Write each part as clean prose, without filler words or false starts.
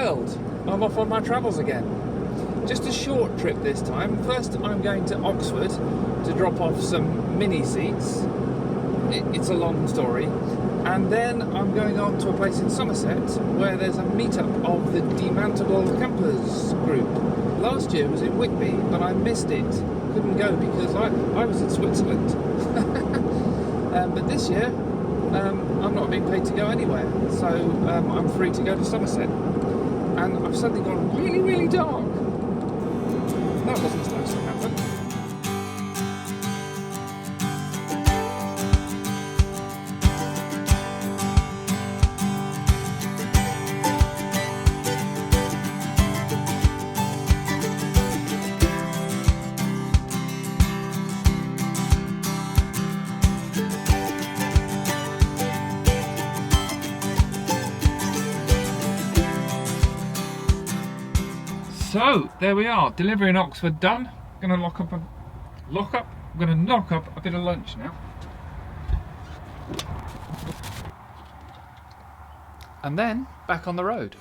world. I'm off on my travels again. Just a short trip this time. First I'm going to Oxford to drop off some mini seats. It's a long story. And then I'm going on to a place in Somerset where there's a meetup of the Demountables Campers group. Last year was in Whitby, but I missed it. Couldn't go because I was in Switzerland. But this year, I'm not being paid to go anywhere, so I'm free to go to Somerset. And I've suddenly gone really, really dark. That wasn't supposed to happen. So there we are, delivery in Oxford done. I'm going to I'm going to knock up a bit of lunch now. And then back on the road.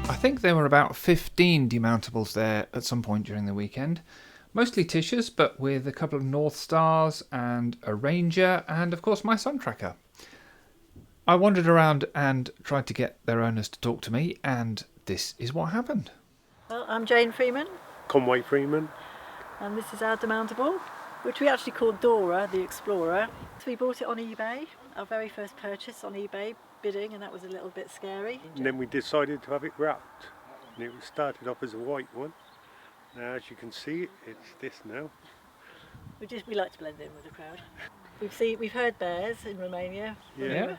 I think there were about 15 demountables there at some point during the weekend. Mostly Tishas, but with a couple of North Stars and a Ranger and of course my Sun Tracker. I wandered around and tried to get their owners to talk to me, and this is what happened. Well, I'm Jane Freeman. Conway Freeman. And this is our Demountable, which we actually called Dora, the Explorer. So we bought it on eBay, our very first purchase on eBay, bidding, and that was a little bit scary. And then we decided to have it wrapped. And it started off as a white one. Now as you can see, it's this now. We like to blend in with the crowd. We've heard bears in Romania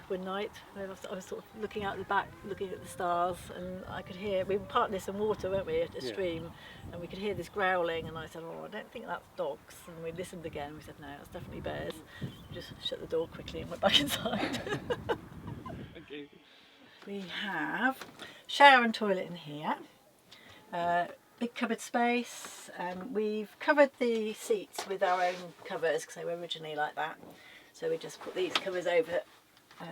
one night. I was sort of looking out the back, looking at the stars, and I could hear, we were partly in some water, weren't we, at a stream, and we could hear this growling, and I said, oh, I don't think that's dogs. And we listened again, we said, no, that's definitely bears. We just shut the door quickly and went back inside. Okay. We have shower and toilet in here, big cupboard space. We've covered the seats with our own covers because they were originally like that. So we just put these covers over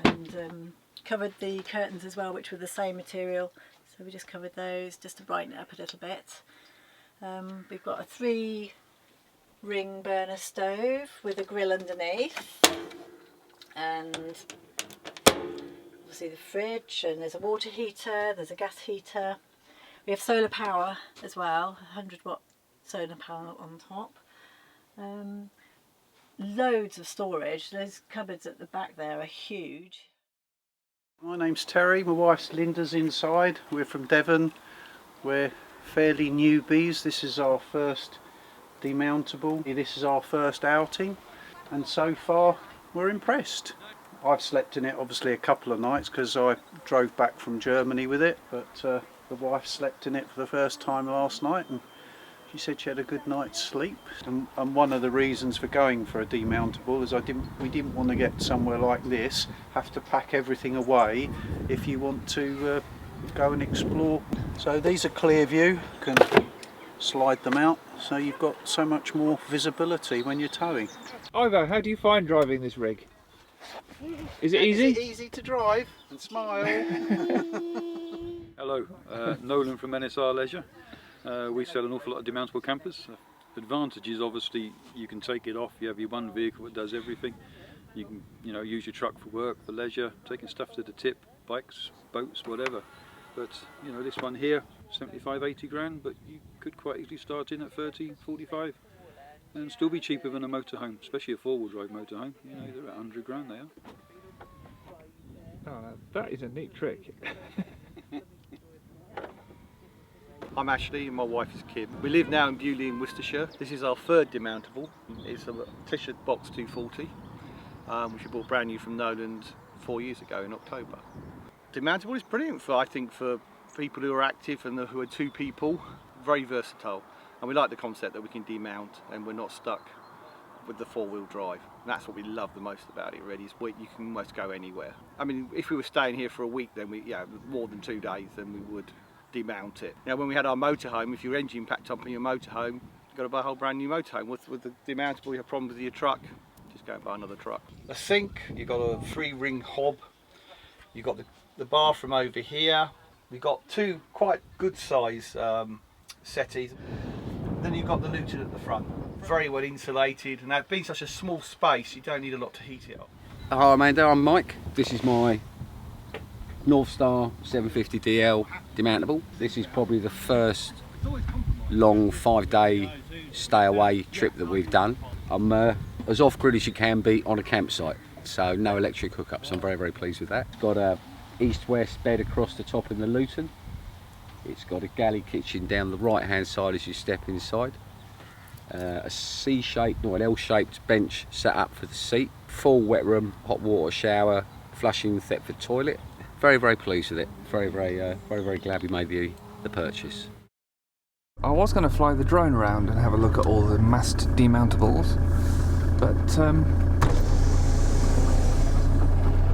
and covered the curtains as well, which were the same material. So we just covered those just to brighten it up a little bit. We've got a 3-ring burner stove with a grill underneath, and obviously the fridge, and there's a water heater, there's a gas heater. We have solar power as well, 100-watt solar power on top. Loads of storage. Those cupboards at the back there are huge. My name's Terry, my wife's Linda's inside. We're from Devon. We're fairly newbies. This is our first demountable. This is our first outing, and so far we're impressed. I've slept in it obviously a couple of nights because I drove back from Germany with it, but the wife slept in it for the first time last night, and she said she had a good night's sleep. And one of the reasons for going for a demountable is we didn't want to get somewhere like this, have to pack everything away if you want to go and explore. So these are clear view, you can slide them out, so you've got so much more visibility when you're towing. Ivo, how do you find driving this rig? Is it easy? Is it easy to drive? And smile. Hello, Nolan from NSR Leisure. We sell an awful lot of demountable campers. Advantage is obviously you can take it off. You have your one vehicle that does everything. You can, use your truck for work, for leisure, taking stuff to the tip, bikes, boats, whatever. But this one here, 75, 80 grand, but you could quite easily start in at 30, 45 and still be cheaper than a motorhome, especially a four-wheel drive motorhome. They're at 100 grand they are. Oh, that is a neat trick. I'm Ashley and my wife is Kim. We live now in Bewley in Worcestershire. This is our third demountable. It's a Tisha Box 240, which we bought brand new from Noland 4 years ago in October. Demountable is brilliant for, I think, for people who are active and who are two people. Very versatile, and we like the concept that we can demount and we're not stuck with the four-wheel drive. And that's what we love the most about it, really, is you can almost go anywhere. I mean, if we were staying here for a week, then more than 2 days, then we would demount it. Now, when we had our motorhome, if your engine packed up on your motorhome, you've got to buy a whole brand new motorhome. With the demountable, you have problems with your truck, just go and buy another truck. A sink, you've got a 3-ring hob, you've got the bathroom over here, we've got 2 quite good size settees. Then you've got the luton at the front, very well insulated, and that being such a small space, you don't need a lot to heat it up. Hi Amanda, I'm Mike. This is my North Star 750DL demountable. This is probably the first long 5-day stay away trip that we've done. I'm as off-grid as you can be on a campsite, so no electric hookups. I'm very, very pleased with that. It's got a east-west bed across the top in the luton. It's got a galley kitchen down the right-hand side as you step inside. A C-shaped or an L-shaped bench set up for the seat. Full wet room, hot water shower, flushing Thetford toilet. Very, very pleased with it. Very, very glad we made the purchase. I was going to fly the drone around and have a look at all the massed demountables, but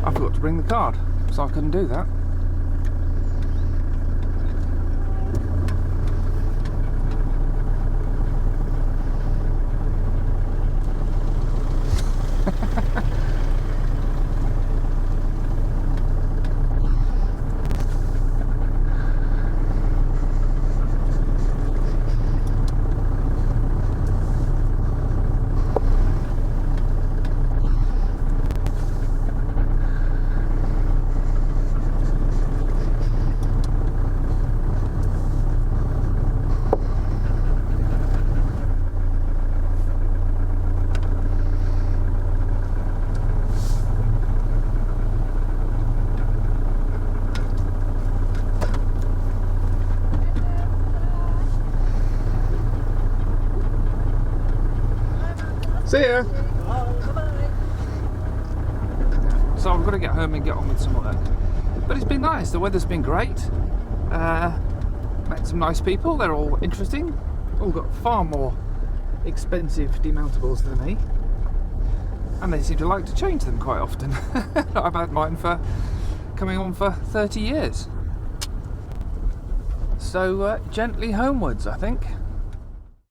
I forgot to bring the card, so I couldn't do that. See ya! So I've got to get home and get on with some work. But it's been nice, the weather's been great. Met some nice people, they're all interesting. All got far more expensive demountables than me. And they seem to like to change them quite often. I've had mine for coming on for 30 years. So gently homewards, I think.